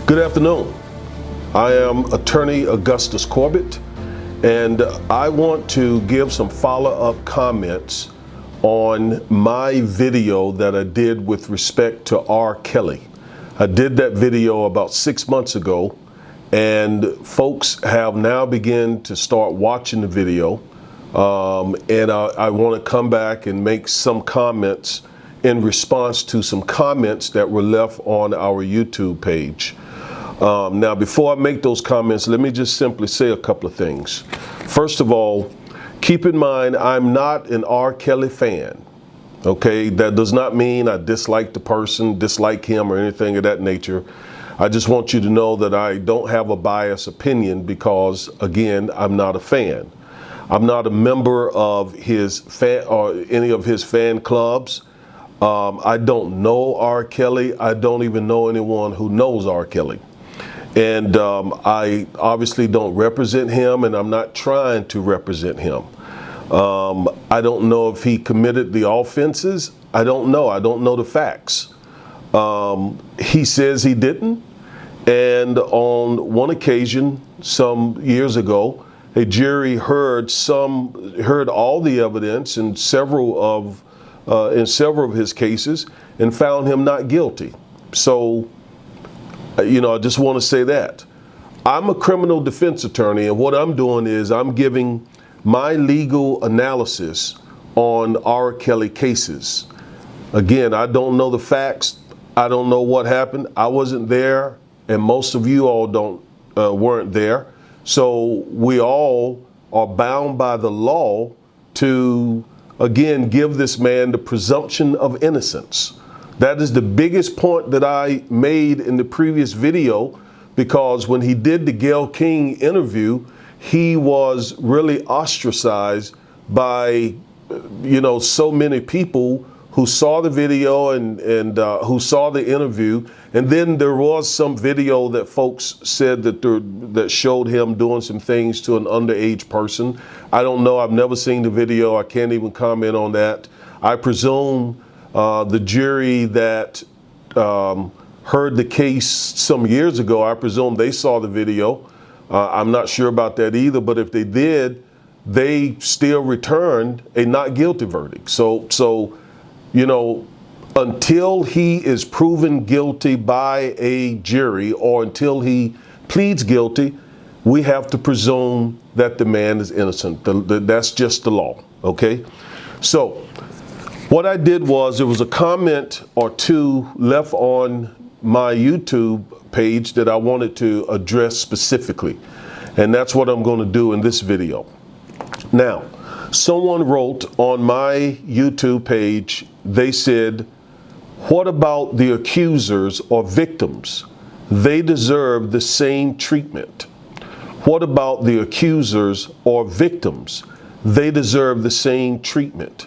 Good afternoon. I am attorney Augustus Corbett, and I want to give some follow-up comments on my video that I did with respect to R. Kelly. I did that video about 6 months ago, and folks have now begun to start watching the video, and I want to come back and make some comments in response to some comments that were left on our YouTube page. Now, before I make those comments, let me just simply say a couple of things. First of all, keep in mind, I'm not an R. Kelly fan, okay? That does not mean I dislike the person, dislike him, or anything of that nature. I just want you to know that I don't have a biased opinion because, again, I'm not a fan. I'm not a member of his fan or any of his fan clubs. I don't know R. Kelly. I don't even know anyone who knows R. Kelly. And I obviously don't represent him, and I'm not trying to represent him. I don't know if he committed the offenses. I don't know. I don't know the facts. He says he didn't. And on one occasion, some years ago, a jury heard all the evidence in several of his cases and found him not guilty. So, I just want to say that. I'm a criminal defense attorney, and what I'm doing is I'm giving my legal analysis on R. Kelly cases. Again, I don't know the facts. I don't know what happened. I wasn't there, and most of you all weren't there. So we all are bound by the law to, again, give this man the presumption of innocence. That is the biggest point that I made in the previous video, because when he did the Gayle King interview, he was really ostracized by, so many people who saw the video and who saw the interview. And then there was some video that folks said that showed him doing some things to an underage person. I don't know. I've never seen the video. I can't even comment on that. I presume the jury that heard the case some years ago, I presume they saw the video. I'm not sure about that either, but if they did, they still returned a not guilty verdict. So until he is proven guilty by a jury or until he pleads guilty, we have to presume that the man is innocent. That's just the law, okay? So what I did was, there was a comment or two left on my YouTube page that I wanted to address specifically. And that's what I'm going to do in this video. Now, someone wrote on my YouTube page, they said, what about the accusers or victims? They deserve the same treatment. What about the accusers or victims? They deserve the same treatment.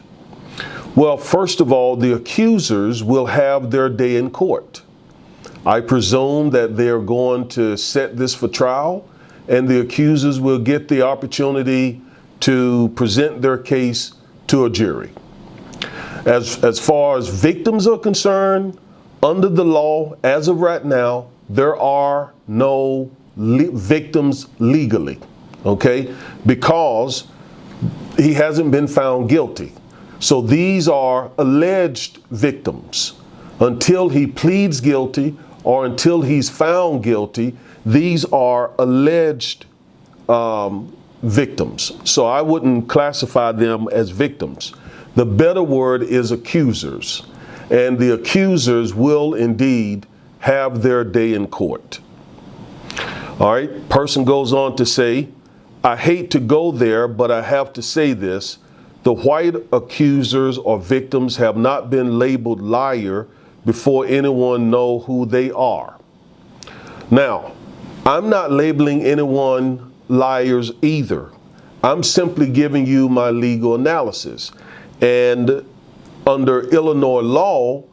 Well, first of all, the accusers will have their day in court. I presume that they're going to set this for trial, and the accusers will get the opportunity to present their case to a jury. As far as victims are concerned, under the law, as of right now, there are no victims legally, okay? Because he hasn't been found guilty. So these are alleged victims. Until he pleads guilty or until he's found guilty, these are alleged victims. So I wouldn't classify them as victims. The better word is accusers. And the accusers will indeed have their day in court. All right, person goes on to say, I hate to go there, but I have to say this. The white accusers or victims have not been labeled liar before anyone know who they are. Now, I'm not labeling anyone liars either. I'm simply giving you my legal analysis. And under Illinois law,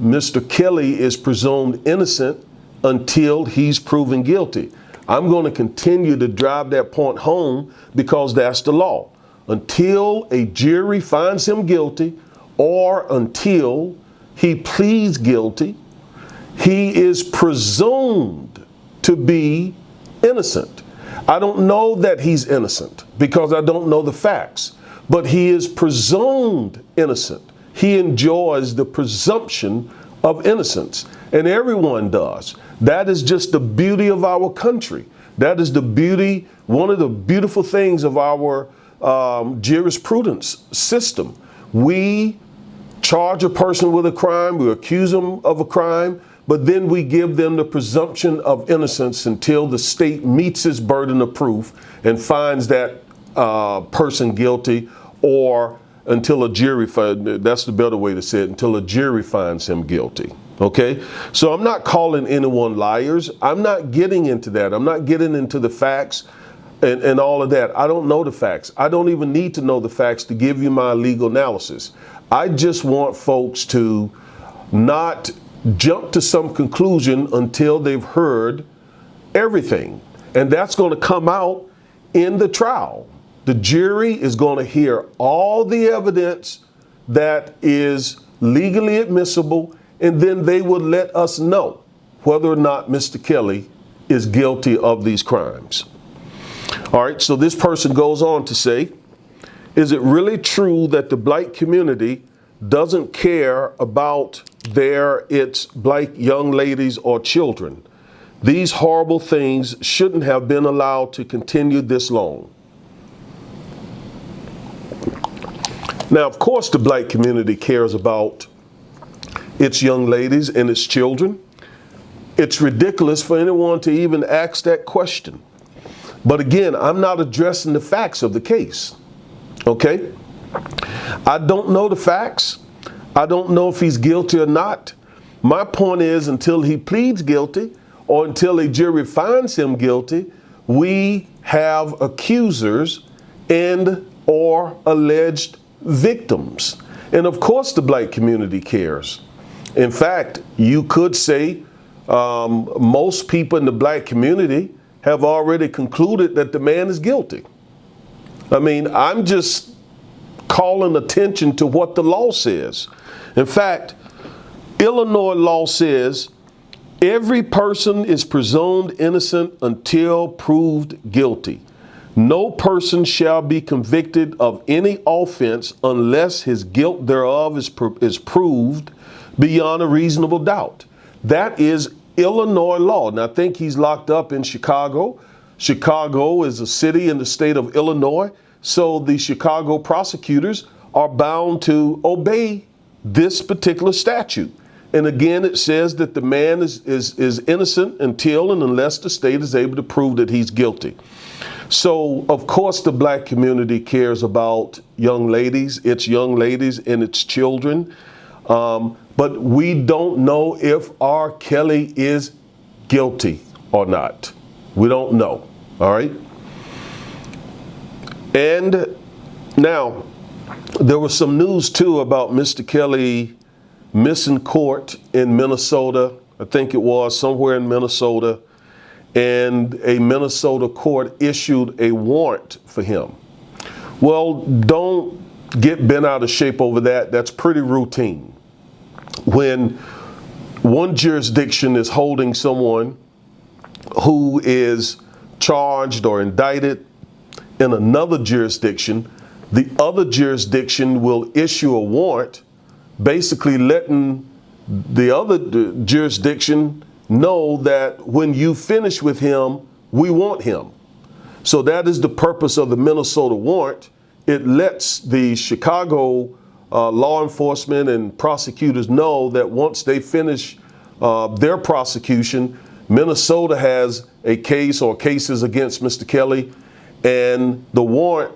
Mr. Kelly is presumed innocent until he's proven guilty. I'm going to continue to drive that point home because that's the law. Until a jury finds him guilty or until he pleads guilty, he is presumed to be innocent. I don't know that he's innocent because I don't know the facts, but he is presumed innocent. He enjoys the presumption of innocence, and everyone does. That is just the beauty of our country. That is the beauty, one of the beautiful things of our jurisprudence system. We charge a person with a crime, we accuse them of a crime, but then we give them the presumption of innocence until the state meets its burden of proof and finds that person guilty, or until a jury, that's the better way to say it, until a jury finds him guilty. Okay, so I'm not calling anyone liars. I'm not getting into that. I'm not getting into the facts and all of that. I don't know the facts. I don't even need to know the facts to give you my legal analysis. I just want folks to not jump to some conclusion until they've heard everything. And that's going to come out in the trial. The jury is going to hear all the evidence that is legally admissible, and then they will let us know whether or not Mr. Kelly is guilty of these crimes. All right, so this person goes on to say, is it really true that the black community doesn't care about its black young ladies or children? These horrible things shouldn't have been allowed to continue this long. Now, of course, the black community cares about its young ladies and its children. It's ridiculous for anyone to even ask that question. But again, I'm not addressing the facts of the case. Okay? I don't know the facts. I don't know if he's guilty or not. My point is, until he pleads guilty or until a jury finds him guilty, we have accusers and or alleged victims. And of course the black community cares. In fact, you could say most people in the black community have already concluded that the man is guilty. I mean, I'm just calling attention to what the law says. In fact, Illinois law says every person is presumed innocent until proved guilty. No person shall be convicted of any offense unless his guilt thereof is proved beyond a reasonable doubt. That is Illinois law. And I think he's locked up in Chicago. Chicago is a city in the state of Illinois. So the Chicago prosecutors are bound to obey this particular statute. And again, it says that the man is innocent until and unless the state is able to prove that he's guilty. So, of course, the black community cares about young ladies, its young ladies and its children. But we don't know if R. Kelly is guilty or not. We don't know. All right. And now there was some news, too, about Mr. Kelly missing court in Minnesota. I think it was somewhere in Minnesota. And a Minnesota court issued a warrant for him. Well, don't get bent out of shape over that. That's pretty routine. When one jurisdiction is holding someone who is charged or indicted in another jurisdiction, the other jurisdiction will issue a warrant, basically letting the other jurisdiction know that when you finish with him, we want him. So that is the purpose of the Minnesota warrant. It lets the Chicago law enforcement and prosecutors know that once they finish their prosecution, Minnesota has a case or cases against Mr. Kelly, and the warrant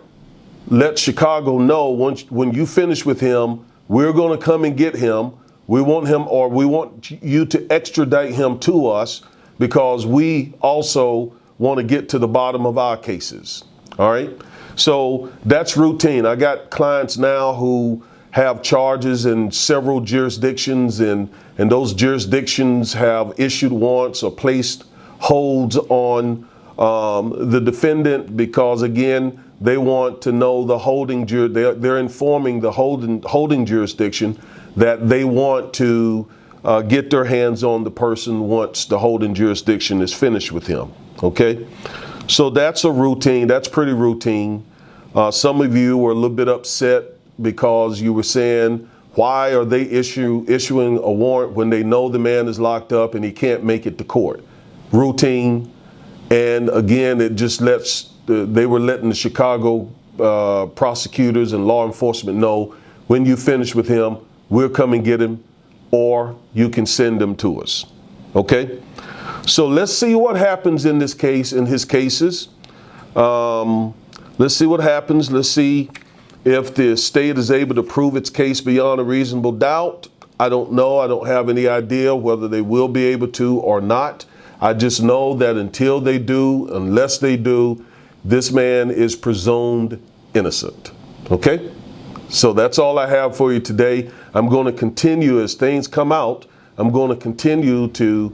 lets Chicago know when you finish with him, we're going to come and get him. We want him, or we want you to extradite him to us because we also want to get to the bottom of our cases. All right. So that's routine. I got clients now who have charges in several jurisdictions, and those jurisdictions have issued warrants or placed holds on the defendant because, again, they want to know the holding they're informing the holding jurisdiction that they want to get their hands on the person once the holding jurisdiction is finished with him. Okay, so that's a routine. That's pretty routine. Some of you were a little bit upset because you were saying, why are they issuing a warrant when they know the man is locked up and he can't make it to court? Routine. And again, it just they were letting the Chicago prosecutors and law enforcement know, when you finish with him, we'll come and get him, or you can send him to us. Okay? So let's see what happens in this case, in his cases. Let's see what happens. Let's see if the state is able to prove its case beyond a reasonable doubt. I don't know. I don't have any idea whether they will be able to or not. I just know that until they do, unless they do, this man is presumed innocent. Okay? So that's all I have for you today. I'm going to continue as things come out. I'm going to continue to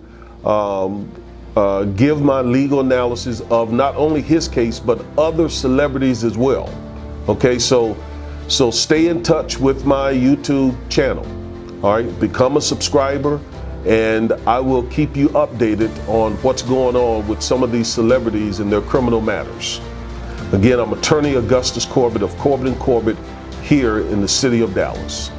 give my legal analysis of not only his case, but other celebrities as well. Okay, so stay in touch with my YouTube channel. All right, become a subscriber, and I will keep you updated on what's going on with some of these celebrities and their criminal matters. Again, I'm Attorney Augustus Corbett of Corbett & Corbett here in the city of Dallas.